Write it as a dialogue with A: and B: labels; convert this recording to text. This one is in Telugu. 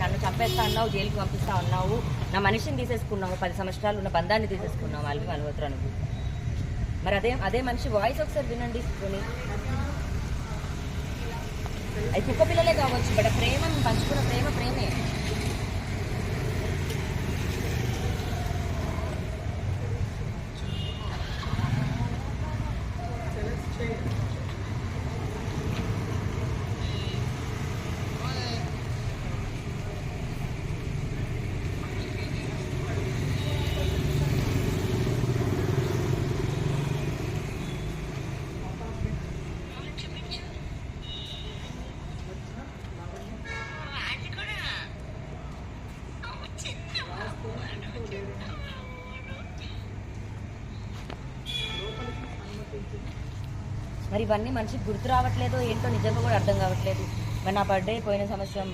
A: నన్ను చంపేస్తా అన్నావు, జైలుకి పంపిస్తా అన్నావు, నా మనిషిని తీసేసుకున్నావు, 10 సంవత్సరాలు ఉన్న బంధాన్ని తీసేసుకున్నావు వాళ్ళకి మల్హోత్రా నువ్వు. మరి అదే మనిషి వాయిస్ ఒకసారి వినండి. అది కుక్క పిల్లలే కావచ్చు, బట్ ప్రేమ పంచుకున్న ప్రేమే. మరి ఇవన్నీ మనిషికి గుర్తు రావట్లేదో ఏంటో నిజంగా కూడా అర్థం కావట్లేదు. మరి నా బర్త్డే పోయిన సంవత్సరం